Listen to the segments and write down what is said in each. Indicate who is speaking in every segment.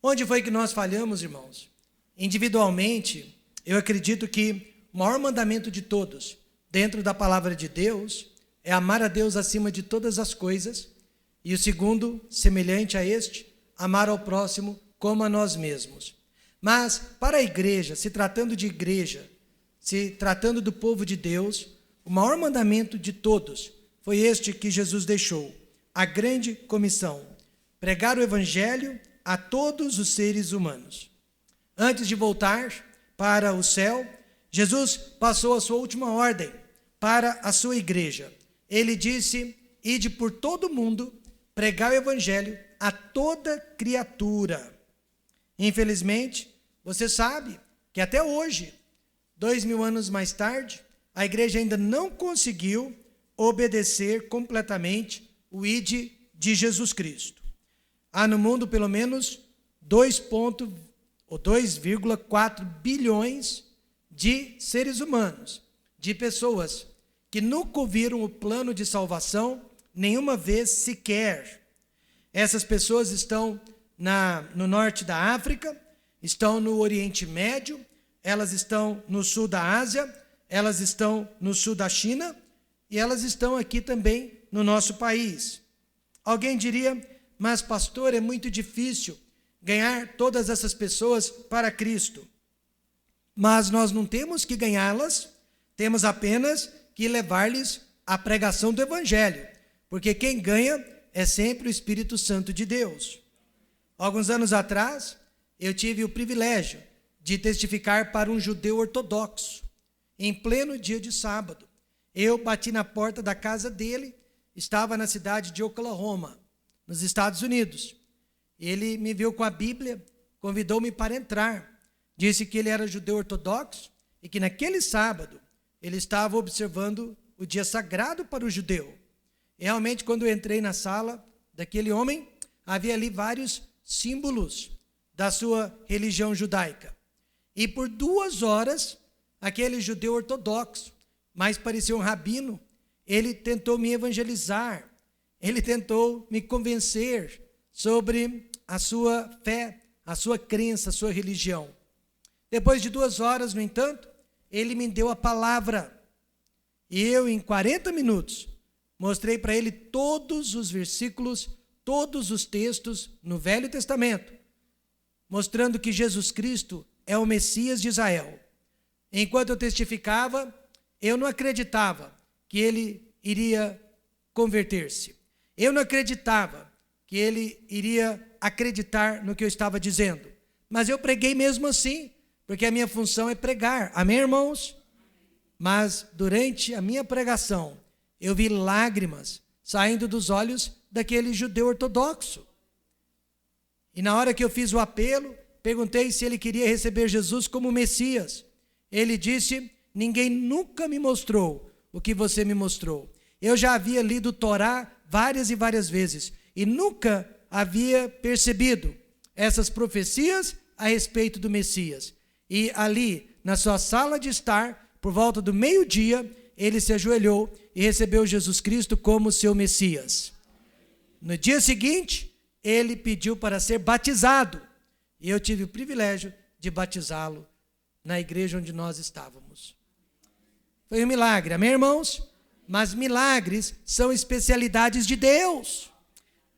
Speaker 1: Onde foi que nós falhamos, irmãos? Individualmente, eu acredito que o maior mandamento de todos, dentro da palavra de Deus, é amar a Deus acima de todas as coisas. E o segundo, semelhante a este, amar ao próximo como a nós mesmos. Mas, para a igreja, se tratando de igreja, se tratando do povo de Deus, o maior mandamento de todos foi este que Jesus deixou, a grande comissão: pregar o evangelho a todos os seres humanos. Antes de voltar para o céu, Jesus passou a sua última ordem para a sua igreja. Ele disse: ide por todo o mundo, pregar o evangelho a toda criatura. Infelizmente, você sabe que até hoje, 2000 anos mais tarde, a igreja ainda não conseguiu obedecer completamente o ide de Jesus Cristo. Há no mundo pelo menos 2,4 bilhões de seres humanos, de pessoas que nunca ouviram o plano de salvação nenhuma vez sequer. Essas pessoas estão no norte da África, estão no Oriente Médio, elas estão no sul da Ásia, elas estão no sul da China e elas estão aqui também no nosso país. Alguém diria: mas pastor, é muito difícil ganhar todas essas pessoas para Cristo. Mas nós não temos que ganhá-las, temos apenas que levar-lhes a pregação do Evangelho, porque quem ganha é sempre o Espírito Santo de Deus. Alguns anos atrás, eu tive o privilégio de testificar para um judeu ortodoxo, em pleno dia de sábado. Eu bati na porta da casa dele, estava na cidade de Oklahoma, nos Estados Unidos. Ele me viu com a Bíblia, convidou-me para entrar. Disse que ele era judeu ortodoxo e que naquele sábado ele estava observando o dia sagrado para o judeu. E realmente, quando eu entrei na sala daquele homem, havia ali vários símbolos da sua religião judaica. E por 2 horas, aquele judeu ortodoxo, mas parecia um rabino, ele tentou me evangelizar, ele tentou me convencer sobre a sua fé, a sua crença, a sua religião. Depois de 2 horas, no entanto, ele me deu a palavra. E eu, em 40 minutos, mostrei para ele todos os versículos, todos os textos no Velho Testamento, mostrando que Jesus Cristo é o Messias de Israel. Enquanto eu testificava, eu não acreditava que ele iria converter-se. Eu não acreditava que ele iria acreditar no que eu estava dizendo. Mas eu preguei mesmo assim, porque a minha função é pregar. Amém, irmãos? Mas durante a minha pregação, eu vi lágrimas saindo dos olhos daquele judeu ortodoxo. E na hora que eu fiz o apelo, perguntei se ele queria receber Jesus como Messias. Ele disse: ninguém nunca me mostrou o que você me mostrou. Eu já havia lido o Torá várias e várias vezes e nunca havia percebido essas profecias a respeito do Messias. E ali, na sua sala de estar, por volta do meio-dia, ele se ajoelhou e recebeu Jesus Cristo como seu Messias. No dia seguinte, ele pediu para ser batizado. E eu tive o privilégio de batizá-lo na igreja onde nós estávamos. Foi um milagre, amém, irmãos? Mas milagres são especialidades de Deus.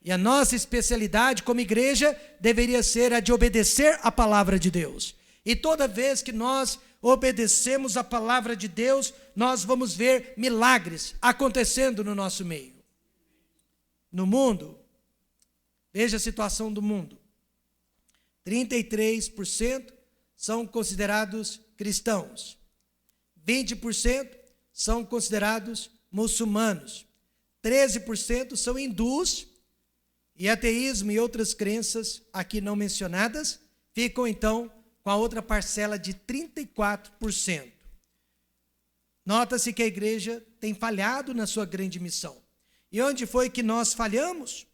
Speaker 1: E a nossa especialidade como igreja deveria ser a de obedecer a palavra de Deus. E toda vez que nós obedecemos a palavra de Deus, nós vamos ver milagres acontecendo no nosso meio. No mundo, veja a situação do mundo. 33% são considerados cristãos. 20% são considerados muçulmanos. 13% são hindus. E ateísmo e outras crenças aqui não mencionadas ficam então com a outra parcela de 34%. Nota-se que a igreja tem falhado na sua grande missão. E onde foi que nós falhamos?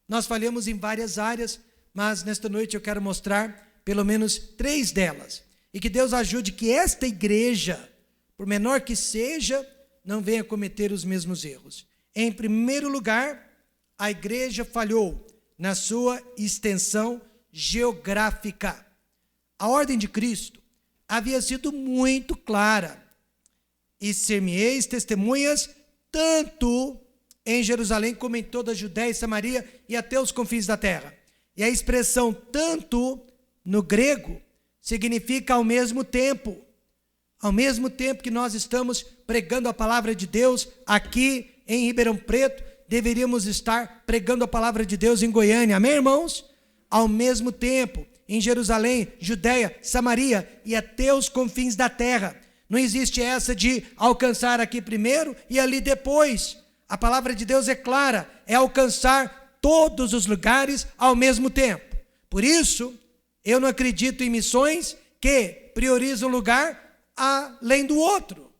Speaker 1: Nós falhamos em várias áreas, mas nesta noite eu quero mostrar pelo menos 3 delas. E que Deus ajude que esta igreja, por menor que seja, não venha cometer os mesmos erros. Em primeiro lugar, a igreja falhou na sua extensão geográfica. A ordem de Cristo havia sido muito clara. E ser-me-eis testemunhas tanto em Jerusalém como em toda a Judéia e Samaria e até os confins da terra. E a expressão tanto no grego significa ao mesmo tempo. Ao mesmo tempo que nós estamos pregando a palavra de Deus aqui em Ribeirão Preto, deveríamos estar pregando a palavra de Deus em Goiânia. Amém, irmãos? Ao mesmo tempo, em Jerusalém, Judéia, Samaria e até os confins da terra. Não existe essa de alcançar aqui primeiro e ali depois. A palavra de Deus é clara, é alcançar todos os lugares ao mesmo tempo. Por isso, eu não acredito em missões que priorizam um lugar além do outro.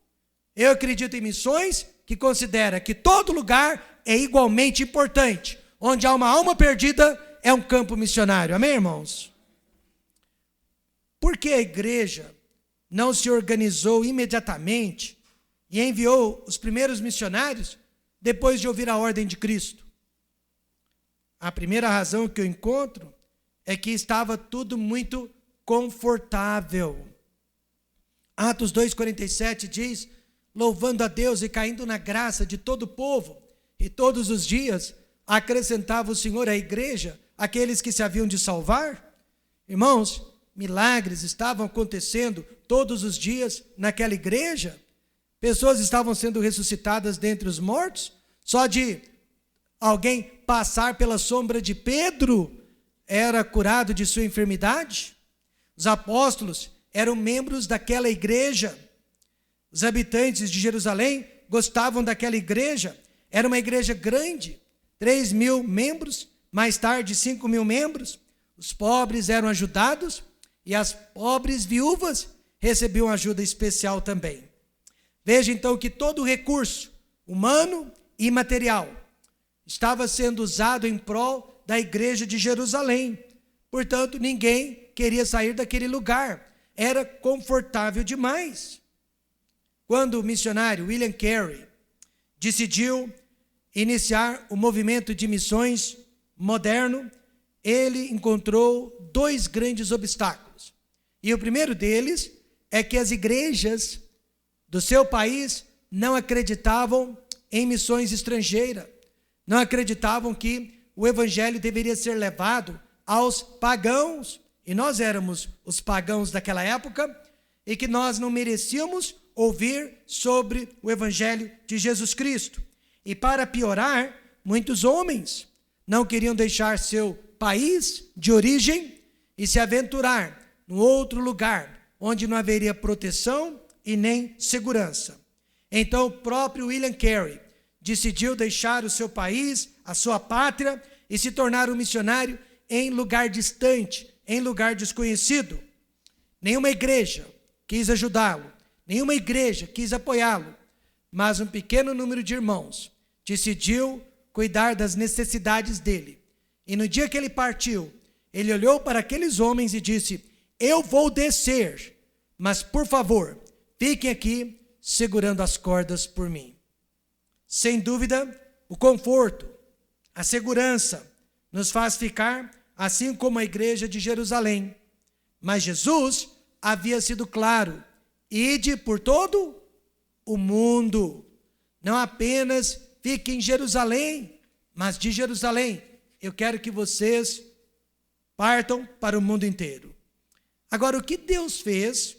Speaker 1: Eu acredito em missões que consideram que todo lugar é igualmente importante. Onde há uma alma perdida, é um campo missionário. Amém, irmãos? Por que a igreja não se organizou imediatamente e enviou os primeiros missionários depois de ouvir a ordem de Cristo? A primeira razão que eu encontro é que estava tudo muito confortável. Atos 2,47 diz: louvando a Deus e caindo na graça de todo o povo, e todos os dias acrescentava o Senhor à igreja aqueles que se haviam de salvar. Irmãos, milagres estavam acontecendo todos os dias naquela igreja. Pessoas estavam sendo ressuscitadas dentre os mortos. Só de alguém passar pela sombra de Pedro era curado de sua enfermidade. Os apóstolos eram membros daquela igreja. Os habitantes de Jerusalém gostavam daquela igreja. Era uma igreja grande, 3.000 membros, mais tarde 5.000 membros. Os pobres eram ajudados e as pobres viúvas recebiam ajuda especial também. Veja então que todo o recurso humano e material estava sendo usado em prol da igreja de Jerusalém. Portanto, ninguém queria sair daquele lugar. Era confortável demais. Quando o missionário William Carey decidiu iniciar o movimento de missões moderno, ele encontrou 2 grandes obstáculos. E o primeiro deles é que as igrejas do seu país não acreditavam em missões estrangeiras, não acreditavam que o evangelho deveria ser levado aos pagãos, e nós éramos os pagãos daquela época, e que nós não merecíamos ouvir sobre o evangelho de Jesus Cristo. E para piorar, muitos homens não queriam deixar seu país de origem e se aventurar em outro lugar, onde não haveria proteção e nem segurança. Então o próprio William Carey decidiu deixar o seu país, a sua pátria, e se tornar um missionário em lugar distante, em lugar desconhecido. Nenhuma igreja quis ajudá-lo, nenhuma igreja quis apoiá-lo, mas um pequeno número de irmãos decidiu cuidar das necessidades dele. E no dia que ele partiu, ele olhou para aqueles homens e disse: eu vou descer, mas por favor, fiquem aqui segurando as cordas por mim. Sem dúvida, o conforto, a segurança nos faz ficar assim como a igreja de Jerusalém. Mas Jesus havia sido claro: ide por todo o mundo. Não apenas fiquem em Jerusalém, mas de Jerusalém eu quero que vocês partam para o mundo inteiro. Agora, o que Deus fez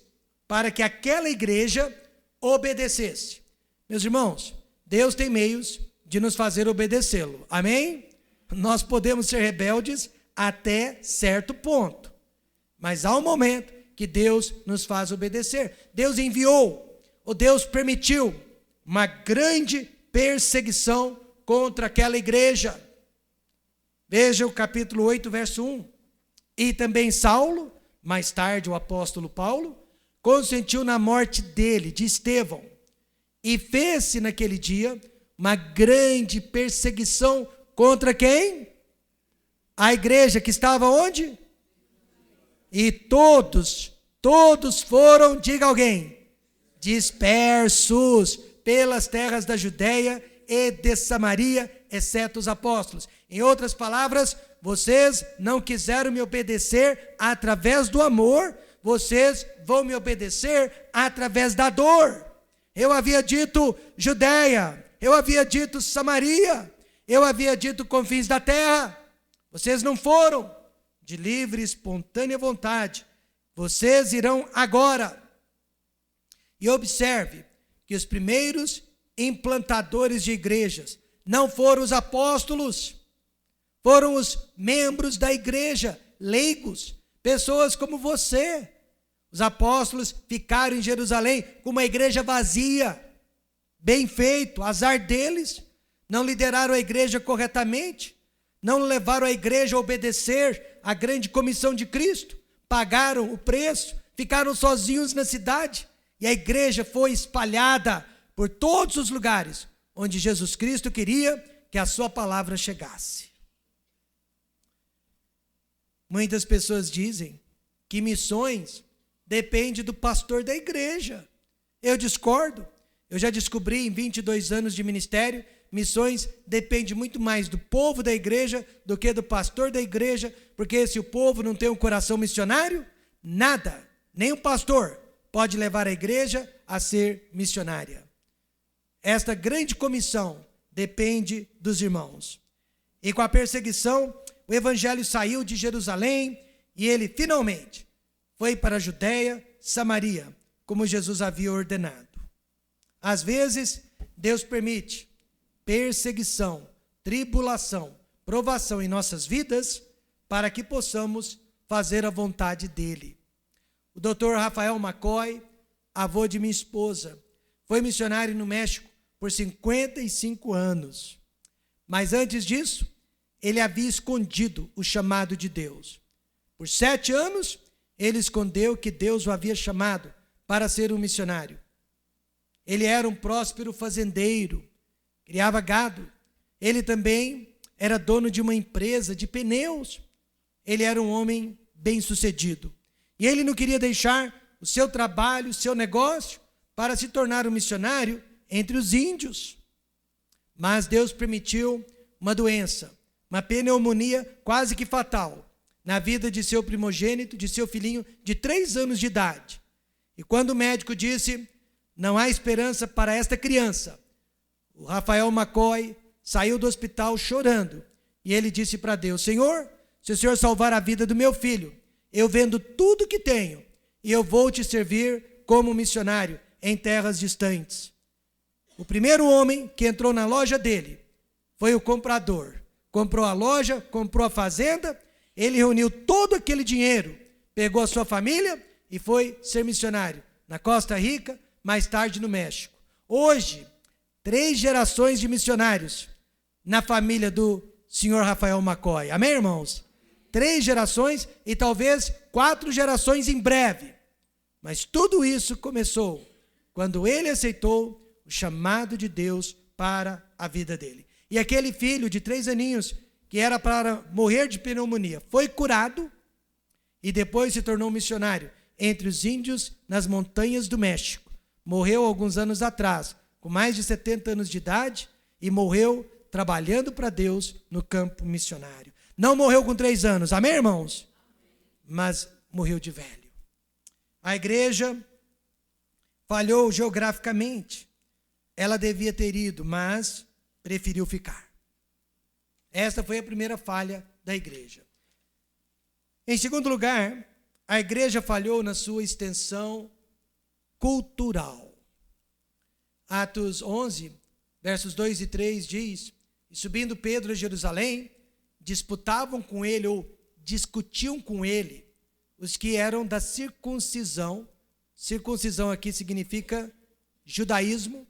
Speaker 1: para que aquela igreja obedecesse? Meus irmãos, Deus tem meios de nos fazer obedecê-lo. Amém? Nós podemos ser rebeldes até certo ponto, mas há um momento que Deus nos faz obedecer. Deus enviou, ou Deus permitiu, uma grande perseguição contra aquela igreja. Veja o capítulo 8, verso 1. E também Saulo, mais tarde o apóstolo Paulo, consentiu na morte dele, de Estevão. E fez-se naquele dia uma grande perseguição contra quem? A igreja que estava onde? E todos foram, diga alguém, dispersos pelas terras da Judéia e de Samaria, exceto os apóstolos. Em outras palavras, vocês não quiseram me obedecer através do amor, vocês vão me obedecer através da dor. Eu havia dito Judeia, eu havia dito Samaria, eu havia dito confins da terra. Vocês não foram de livre e espontânea vontade. Vocês irão agora. E observe que os primeiros implantadores de igrejas não foram os apóstolos, foram os membros da igreja, leigos, pessoas como você. Os apóstolos ficaram em Jerusalém com uma igreja vazia, bem feito, azar deles, não lideraram a igreja corretamente, não levaram a igreja a obedecer à grande comissão de Cristo, pagaram o preço, ficaram sozinhos na cidade, e a igreja foi espalhada por todos os lugares onde Jesus Cristo queria que a sua palavra chegasse. Muitas pessoas dizem que missões depende do pastor da igreja. Eu discordo. Eu já descobri em 22 anos de ministério, missões depende muito mais do povo da igreja do que do pastor da igreja, porque se o povo não tem um coração missionário, nada, nem o pastor pode levar a igreja a ser missionária. Esta grande comissão depende dos irmãos. E com a perseguição, o evangelho saiu de Jerusalém e ele finalmente foi para a Judeia, Samaria, como Jesus havia ordenado. Às vezes, Deus permite perseguição, tribulação, provação em nossas vidas para que possamos fazer a vontade dele. O Dr. Rafael McCoy, avô de minha esposa, foi missionário no México por 55 anos. Mas antes disso, ele havia escondido o chamado de Deus. Por 7 anos, ele escondeu que Deus o havia chamado para ser um missionário. Ele era um próspero fazendeiro, criava gado. Ele também era dono de uma empresa de pneus. Ele era um homem bem-sucedido. E ele não queria deixar o seu trabalho, o seu negócio, para se tornar um missionário entre os índios. Mas Deus permitiu uma doença, uma pneumonia quase que fatal, na vida de seu primogênito, de seu filhinho de 3 anos de idade. E quando o médico disse, não há esperança para esta criança, o Rafael McCoy saiu do hospital chorando. E ele disse para Deus, Senhor, se o Senhor salvar a vida do meu filho, eu vendo tudo que tenho e eu vou te servir como missionário em terras distantes. O primeiro homem que entrou na loja dele foi o comprador. Comprou a loja, comprou a fazenda, ele reuniu todo aquele dinheiro, pegou a sua família e foi ser missionário na Costa Rica, mais tarde no México. Hoje, 3 gerações de missionários na família do senhor Rafael McCoy. Amém, irmãos? 3 gerações e talvez 4 gerações em breve. Mas tudo isso começou quando ele aceitou o chamado de Deus para a vida dele. E aquele filho de 3 aninhos, que era para morrer de pneumonia, foi curado e depois se tornou missionário entre os índios nas montanhas do México. Morreu alguns anos atrás, com mais de 70 anos de idade, e morreu trabalhando para Deus no campo missionário. Não morreu com 3 anos, amém, irmãos? Mas morreu de velho. A igreja falhou geograficamente. Ela devia ter ido, mas preferiu ficar. Esta foi a primeira falha da igreja. Em segundo lugar, a igreja falhou na sua extensão cultural. Atos 11, versos 2 e 3 diz, e subindo Pedro a Jerusalém, disputavam com ele ou discutiam com ele os que eram da circuncisão. Circuncisão aqui significa judaísmo,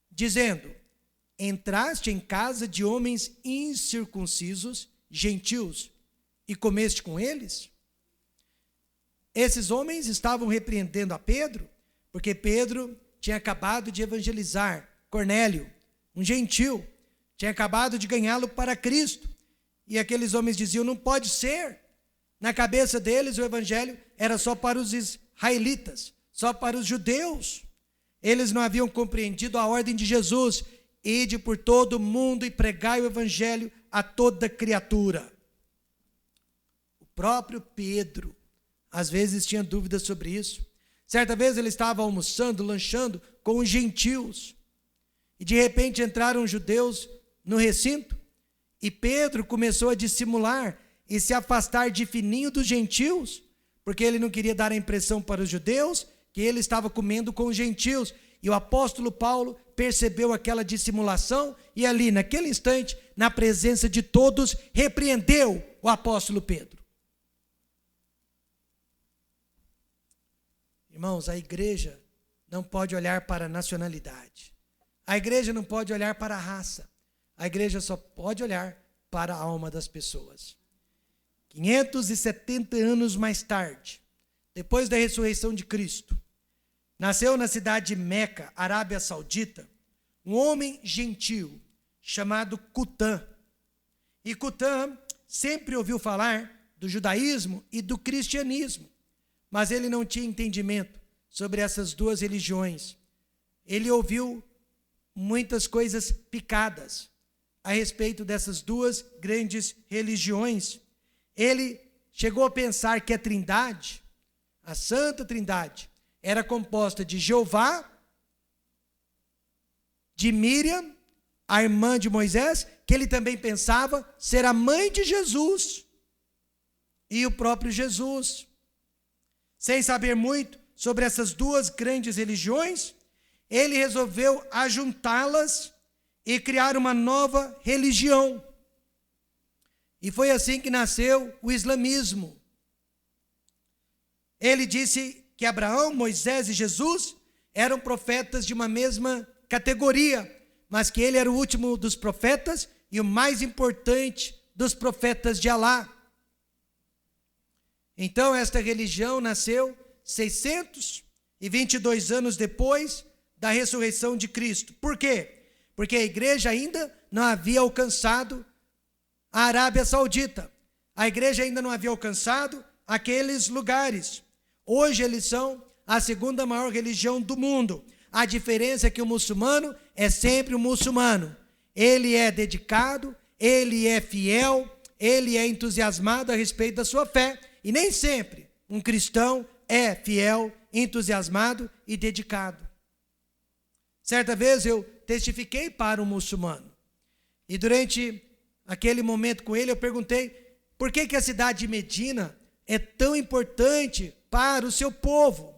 Speaker 1: dizendo, entraste em casa de homens incircuncisos, gentios, e comeste com eles? Esses homens estavam repreendendo a Pedro, porque Pedro tinha acabado de evangelizar Cornélio, um gentil, tinha acabado de ganhá-lo para Cristo. E aqueles homens diziam, não pode ser. Na cabeça deles, o evangelho era só para os israelitas, só para os judeus. Eles não haviam compreendido a ordem de Jesus, ide por todo o mundo e pregai o evangelho a toda criatura. próprio Pedro, às vezes, tinha dúvidas sobre isso. Certa vez ele estava almoçando, lanchando com os gentios. E de repente entraram judeus no recinto. E Pedro começou a dissimular e se afastar de fininho dos gentios, porque ele não queria dar a impressão para os judeus que ele estava comendo com os gentios. E o apóstolo Paulo percebeu aquela dissimulação e ali, naquele instante, na presença de todos, repreendeu o apóstolo Pedro. Irmãos, a igreja não pode olhar para a nacionalidade. A igreja não pode olhar para a raça. A igreja só pode olhar para a alma das pessoas. 570 anos mais tarde, depois da ressurreição de Cristo, nasceu na cidade de Meca, Arábia Saudita, um homem gentil chamado Cutã. E Cutã sempre ouviu falar do judaísmo e do cristianismo, mas ele não tinha entendimento sobre essas duas religiões. Ele ouviu muitas coisas picadas a respeito dessas duas grandes religiões. Ele chegou a pensar que a Trindade, a Santa Trindade, era composta de Jeová, de Míriam, a irmã de Moisés, que ele também pensava ser a mãe de Jesus, e o próprio Jesus. Sem saber muito sobre essas duas grandes religiões, ele resolveu ajuntá-las e criar uma nova religião. E foi assim que nasceu o islamismo. Ele disse que Abraão, Moisés e Jesus eram profetas de uma mesma categoria, mas que ele era o último dos profetas e o mais importante dos profetas de Alá. Então, esta religião nasceu 622 anos depois da ressurreição de Cristo. Por quê? Porque a igreja ainda não havia alcançado a Arábia Saudita. A igreja ainda não havia alcançado aqueles lugares. Hoje eles são a segunda maior religião do mundo. A diferença é que o muçulmano é sempre o muçulmano. Ele é dedicado, ele é fiel, ele é entusiasmado a respeito da sua fé. E nem sempre um cristão é fiel, entusiasmado e dedicado. Certa vez eu testifiquei para um muçulmano. E durante aquele momento com ele eu perguntei por que a cidade de Medina é tão importante para o seu povo.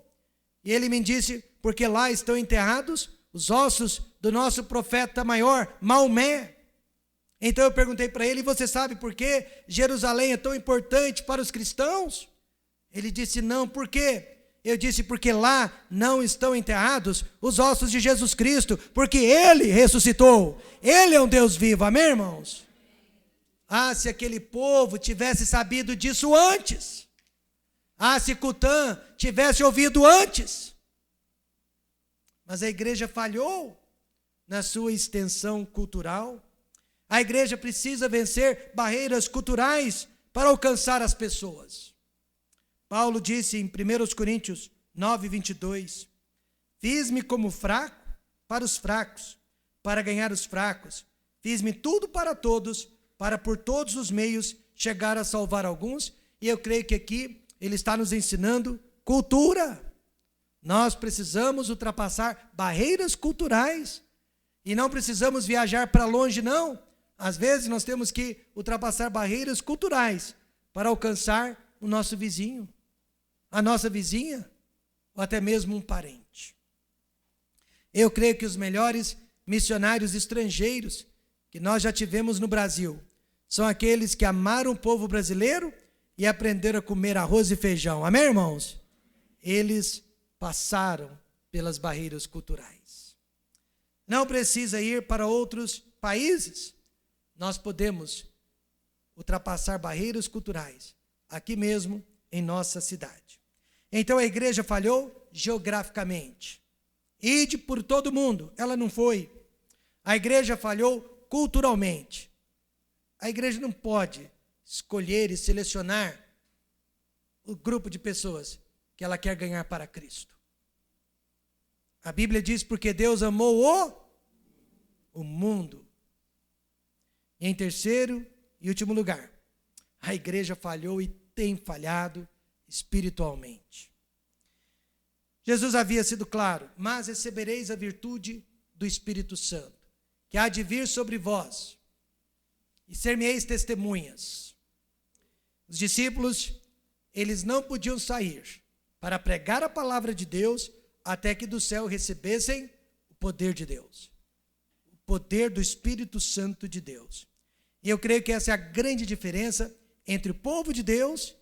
Speaker 1: E ele me disse, porque lá estão enterrados os ossos do nosso profeta maior, Maomé. Então eu perguntei para ele, você sabe por que Jerusalém é tão importante para os cristãos? Ele disse, não, por quê? Eu disse, porque lá não estão enterrados os ossos de Jesus Cristo, porque Ele ressuscitou. Ele é um Deus vivo, amém, irmãos? Ah, se aquele povo tivesse sabido disso antes. Ah, se Cutã tivesse ouvido antes. Mas a igreja falhou na sua extensão cultural. A igreja precisa vencer barreiras culturais para alcançar as pessoas. Paulo disse em 1 Coríntios 9, 22, fiz-me como fraco para os fracos, para ganhar os fracos. Fiz-me tudo para todos, para por todos os meios chegar a salvar alguns. E eu creio que aqui ele está nos ensinando cultura. Nós precisamos ultrapassar barreiras culturais. E não precisamos viajar para longe, não. Às vezes nós temos que ultrapassar barreiras culturais para alcançar o nosso vizinho, a nossa vizinha, ou até mesmo um parente. Eu creio que os melhores missionários estrangeiros que nós já tivemos no Brasil são aqueles que amaram o povo brasileiro e aprenderam a comer arroz e feijão. Amém, irmãos? Eles passaram pelas barreiras culturais. Não precisa ir para outros países. Nós podemos ultrapassar barreiras culturais aqui mesmo em nossa cidade. Então a igreja falhou geograficamente. Ide por todo mundo, ela não foi. A igreja falhou culturalmente. A igreja não pode escolher e selecionar o grupo de pessoas que ela quer ganhar para Cristo. A Bíblia diz, porque Deus amou o mundo. E em terceiro e último lugar, a igreja falhou tem falhado espiritualmente. Jesus havia sido claro: mas recebereis a virtude do Espírito Santo, que há de vir sobre vós, e ser-me-eis testemunhas. Os discípulos, eles não podiam sair para pregar a palavra de Deus até que do céu recebessem o poder de Deus, o poder do Espírito Santo de Deus. E eu creio que essa é a grande diferença entre o povo de Deus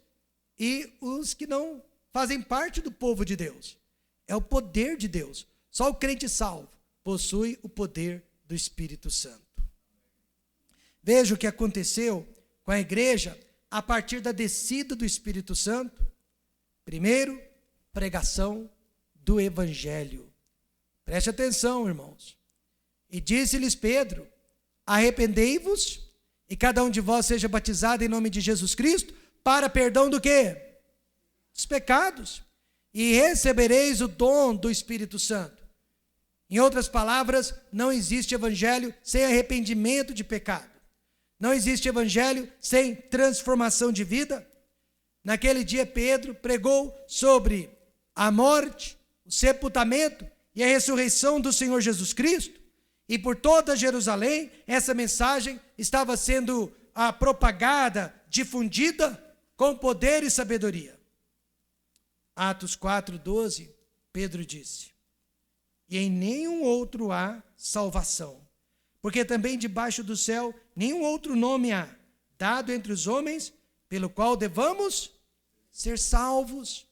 Speaker 1: e os que não fazem parte do povo de Deus. É o poder de Deus. Só o crente salvo possui o poder do Espírito Santo. Veja o que aconteceu com a igreja a partir da descida do Espírito Santo. Primeiro, pregação do Evangelho. Preste atenção, irmãos. E disse-lhes Pedro: arrependei-vos e cada um de vós seja batizado em nome de Jesus Cristo para perdão do quê? Dos pecados. E recebereis o dom do Espírito Santo. Em outras palavras, não existe evangelho sem arrependimento de pecado. Não existe evangelho sem transformação de vida. Naquele dia, Pedro pregou sobre a morte, o sepultamento e a ressurreição do Senhor Jesus Cristo. E por toda Jerusalém, essa mensagem estava sendo propagada, difundida com poder e sabedoria. Atos 4:12, Pedro disse: e em nenhum outro há salvação, porque também debaixo do céu nenhum outro nome há, dado entre os homens, pelo qual devamos ser salvos.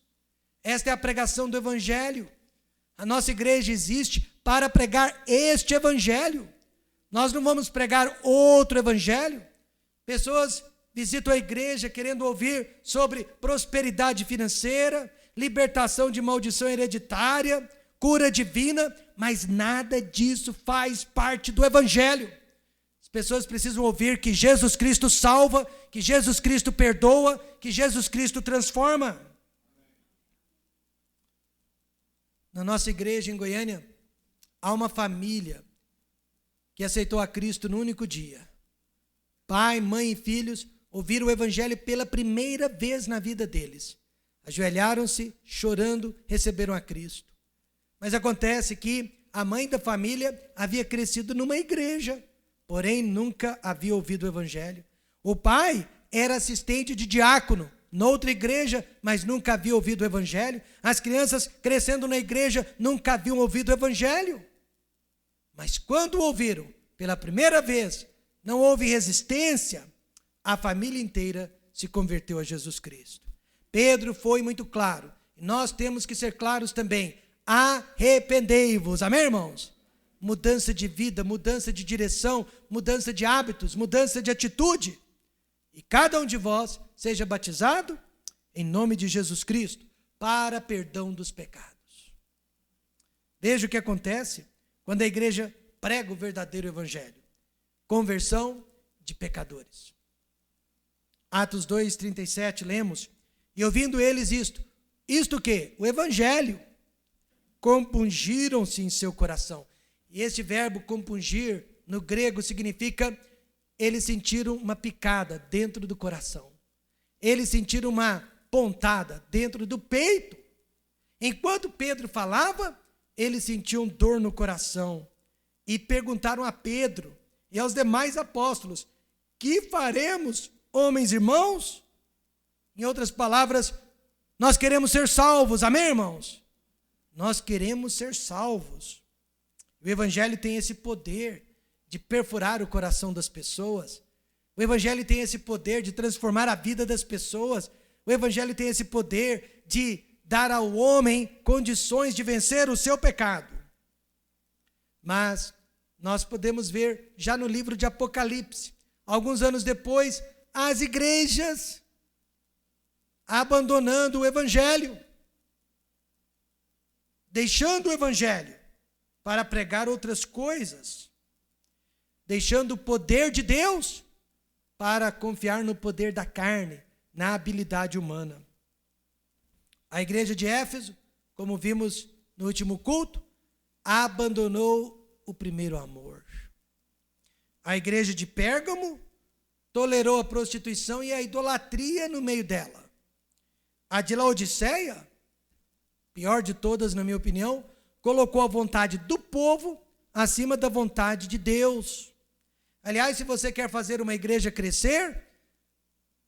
Speaker 1: Esta é a pregação do Evangelho. A nossa igreja existe para pregar este Evangelho. Nós não vamos pregar outro Evangelho. Pessoas visitam a igreja querendo ouvir sobre prosperidade financeira, libertação de maldição hereditária, cura divina, mas nada disso faz parte do Evangelho. As pessoas precisam ouvir que Jesus Cristo salva, que Jesus Cristo perdoa, que Jesus Cristo transforma. Na nossa igreja em Goiânia, há uma família que aceitou a Cristo no único dia. Pai, mãe e filhos ouviram o Evangelho pela primeira vez na vida deles. Ajoelharam-se, chorando, receberam a Cristo. Mas acontece que a mãe da família havia crescido numa igreja, porém nunca havia ouvido o Evangelho. O pai era assistente de diácono noutra igreja, mas nunca havia ouvido o Evangelho. As crianças crescendo na igreja nunca haviam ouvido o Evangelho. Mas quando ouviram pela primeira vez, não houve resistência, a família inteira se converteu a Jesus Cristo. Pedro foi muito claro, e nós temos que ser claros também. Arrependei-vos, amém, irmãos? Mudança de vida, mudança de direção, mudança de hábitos, mudança de atitude. E cada um de vós seja batizado em nome de Jesus Cristo para perdão dos pecados. Veja o que acontece quando a igreja prega o verdadeiro Evangelho. Conversão de pecadores. Atos 2:37, lemos: e ouvindo eles isto o quê? O Evangelho. Compungiram-se em seu coração. E este verbo compungir, no grego, significa eles sentiram uma picada dentro do coração. Eles sentiram uma pontada dentro do peito. Enquanto Pedro falava, eles sentiam dor no coração. E perguntaram a Pedro e aos demais apóstolos: que faremos, homens e irmãos? Em outras palavras, nós queremos ser salvos, amém, irmãos? Nós queremos ser salvos. O Evangelho tem esse poder de perfurar o coração das pessoas. O Evangelho tem esse poder de transformar a vida das pessoas. O Evangelho tem esse poder de dar ao homem condições de vencer o seu pecado. Mas nós podemos ver já no livro de Apocalipse, alguns anos depois, as igrejas abandonando o Evangelho, deixando o Evangelho para pregar outras coisas, deixando o poder de Deus para confiar no poder da carne, na habilidade humana. A igreja de Éfeso, como vimos no último culto, abandonou o primeiro amor. A igreja de Pérgamo tolerou a prostituição e a idolatria no meio dela. A de Laodiceia, pior de todas, na minha opinião, colocou a vontade do povo acima da vontade de Deus. Aliás, se você quer fazer uma igreja crescer,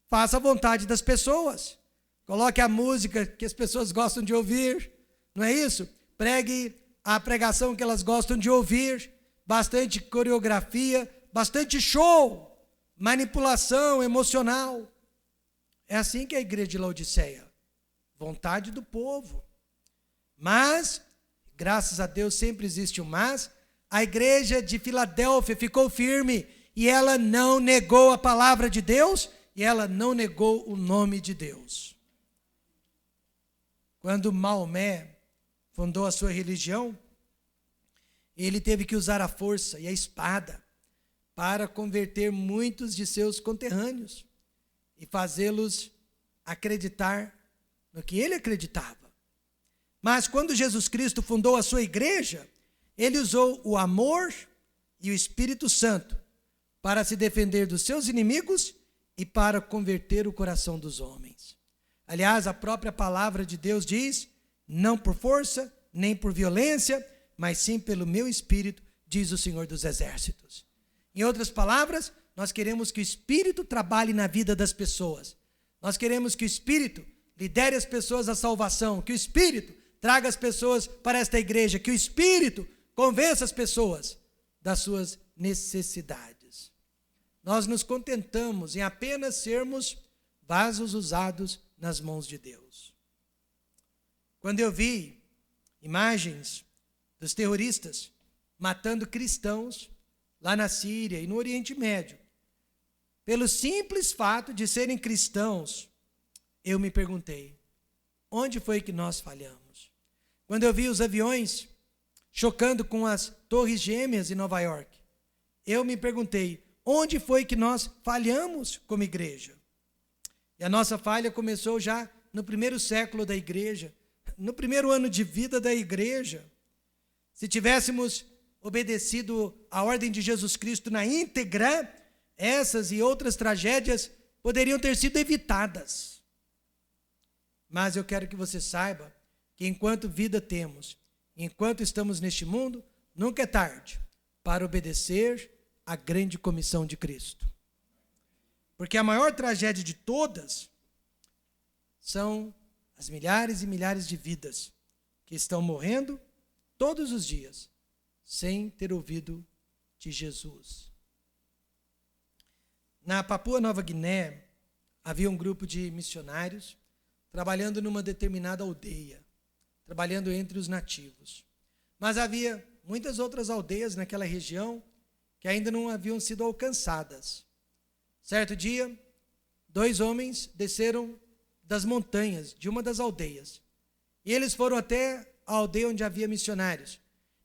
Speaker 1: faça a vontade das pessoas. Coloque a música que as pessoas gostam de ouvir, não é isso? Pregue a pregação que elas gostam de ouvir, bastante coreografia, bastante show, manipulação emocional. É assim que é a igreja de Laodiceia, vontade do povo. Mas, graças a Deus sempre existe um mas, a igreja de Filadélfia ficou firme e ela não negou a palavra de Deus e ela não negou o nome de Deus. Quando Maomé fundou a sua religião, ele teve que usar a força e a espada para converter muitos de seus conterrâneos e fazê-los acreditar no que ele acreditava. Mas quando Jesus Cristo fundou a sua igreja, ele usou o amor e o Espírito Santo para se defender dos seus inimigos e para converter o coração dos homens. Aliás, a própria palavra de Deus diz, não por força, nem por violência, mas sim pelo meu Espírito, diz o Senhor dos Exércitos. Em outras palavras, nós queremos que o Espírito trabalhe na vida das pessoas. Nós queremos que o Espírito lidere as pessoas à salvação, que o Espírito traga as pessoas para esta igreja, que o Espírito convença as pessoas das suas necessidades. Nós nos contentamos em apenas sermos vasos usados nas mãos de Deus. Quando eu vi imagens dos terroristas matando cristãos lá na Síria e no Oriente Médio, pelo simples fato de serem cristãos, eu me perguntei, onde foi que nós falhamos? Quando eu vi os aviões chocando com as torres gêmeas em Nova York, eu me perguntei, onde foi que nós falhamos como igreja? E a nossa falha começou já no primeiro século da igreja, no primeiro ano de vida da igreja. Se tivéssemos obedecido à ordem de Jesus Cristo na íntegra, essas e outras tragédias poderiam ter sido evitadas. Mas eu quero que você saiba que enquanto vida temos, enquanto estamos neste mundo, nunca é tarde para obedecer à grande comissão de Cristo. Porque a maior tragédia de todas são as milhares e milhares de vidas que estão morrendo todos os dias sem ter ouvido de Jesus. Na Papua Nova Guiné, havia um grupo de missionários trabalhando numa determinada aldeia, trabalhando entre os nativos. Mas havia muitas outras aldeias naquela região que ainda não haviam sido alcançadas. Certo dia, 2 homens desceram das montanhas de uma das aldeias. E eles foram até a aldeia onde havia missionários.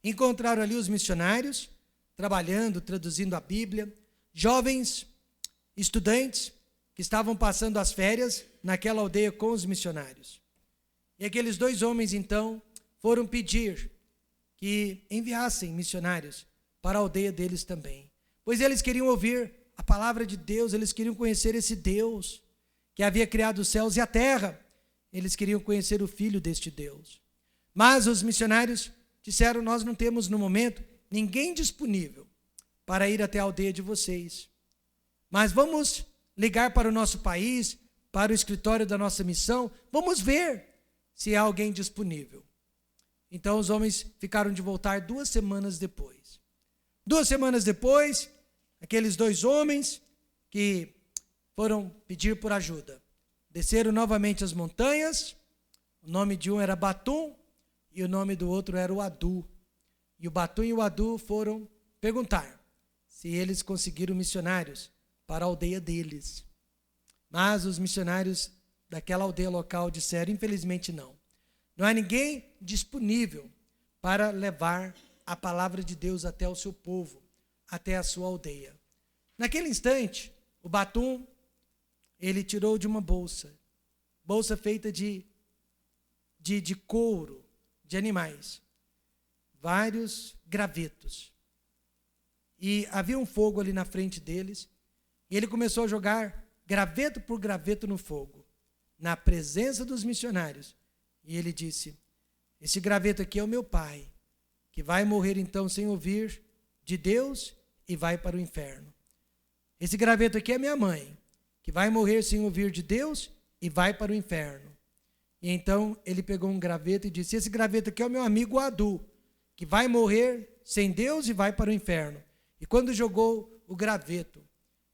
Speaker 1: Encontraram ali os missionários, trabalhando, traduzindo a Bíblia, jovens estudantes que estavam passando as férias naquela aldeia com os missionários. E aqueles 2 homens, então, foram pedir que enviassem missionários para a aldeia deles também. Pois eles queriam ouvir a palavra de Deus, eles queriam conhecer esse Deus que havia criado os céus e a terra. Eles queriam conhecer o Filho deste Deus. Mas os missionários disseram, nós não temos no momento ninguém disponível para ir até a aldeia de vocês. Mas vamos ligar para o nosso país, para o escritório da nossa missão, vamos ver se há alguém disponível. Então os homens ficaram de voltar 2 semanas depois. 2 semanas depois, aqueles 2 homens que foram pedir por ajuda, desceram novamente as montanhas, o nome de um era Batum e o nome do outro era o Adu. E o Batum e o Adu foram perguntar se eles conseguiram missionários para a aldeia deles. Mas os missionários daquela aldeia local disseram, infelizmente não. Não há ninguém disponível para levar a palavra de Deus até o seu povo, até a sua aldeia. Naquele instante, o Batum, ele tirou de uma bolsa feita de couro, de animais, vários gravetos. E havia um fogo ali na frente deles, e ele começou a jogar graveto por graveto no fogo. na presença dos missionários. E ele disse: esse graveto aqui é o meu pai, que vai morrer então sem ouvir de Deus e vai para o inferno. Esse graveto aqui é minha mãe, que vai morrer sem ouvir de Deus e vai para o inferno. E então ele pegou um graveto e disse: esse graveto aqui é o meu amigo Adu, que vai morrer sem Deus e vai para o inferno. E quando jogou o graveto,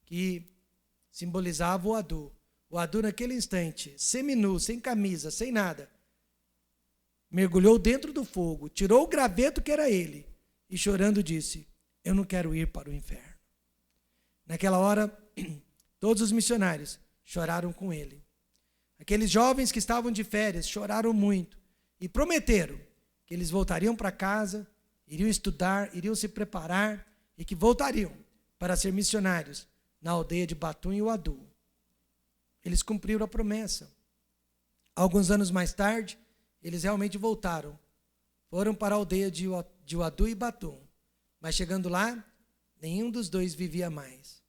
Speaker 1: que simbolizava o Adu naquele instante, seminu, sem camisa, sem nada, mergulhou dentro do fogo, tirou o graveto que era ele, e chorando disse: eu não quero ir para o inferno. Naquela hora, todos os missionários choraram com ele. Aqueles jovens que estavam de férias choraram muito e prometeram que eles voltariam para casa, iriam estudar, iriam se preparar e que voltariam para ser missionários na aldeia de Batum e Uadu. Eles cumpriram a promessa. Alguns anos mais tarde, eles realmente voltaram. Foram para a aldeia de Uadu e Batum. Mas chegando lá, nenhum dos dois vivia mais.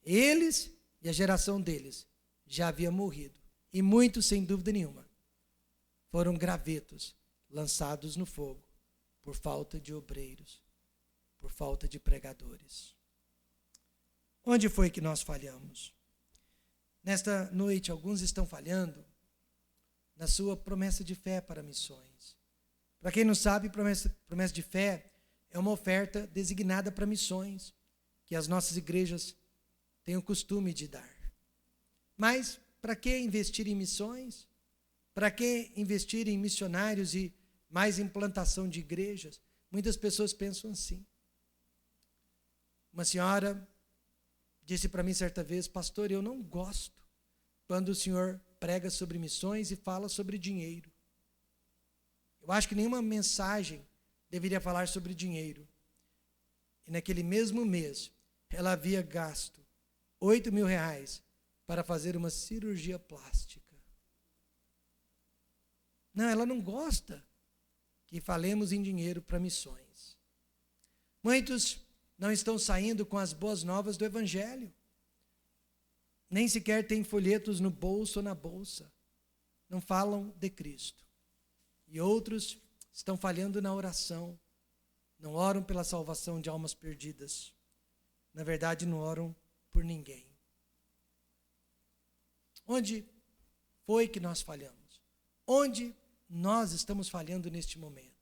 Speaker 1: Eles e a geração deles já havia morrido. E muitos, sem dúvida nenhuma, foram gravetos lançados no fogo por falta de obreiros, por falta de pregadores. Onde foi que nós falhamos? Nesta noite, alguns estão falhando na sua promessa de fé para missões. Para quem não sabe, promessa de fé é uma oferta designada para missões, que as nossas igrejas têm o costume de dar. Mas, para que investir em missões? Para que investir em missionários e mais implantação de igrejas? Muitas pessoas pensam assim. Uma senhora disse para mim certa vez: pastor, eu não gosto quando o senhor prega sobre missões e fala sobre dinheiro. Eu acho que nenhuma mensagem deveria falar sobre dinheiro. E naquele mesmo mês, ela havia gasto R$8.000 para fazer uma cirurgia plástica. Não, ela não gosta que falemos em dinheiro para missões. Muitos não estão saindo com as boas novas do Evangelho. Nem sequer têm folhetos no bolso ou na bolsa. Não falam de Cristo. E outros estão falhando na oração. Não oram pela salvação de almas perdidas. Na verdade, não oram por ninguém. Onde foi que nós falhamos? Onde nós estamos falhando neste momento?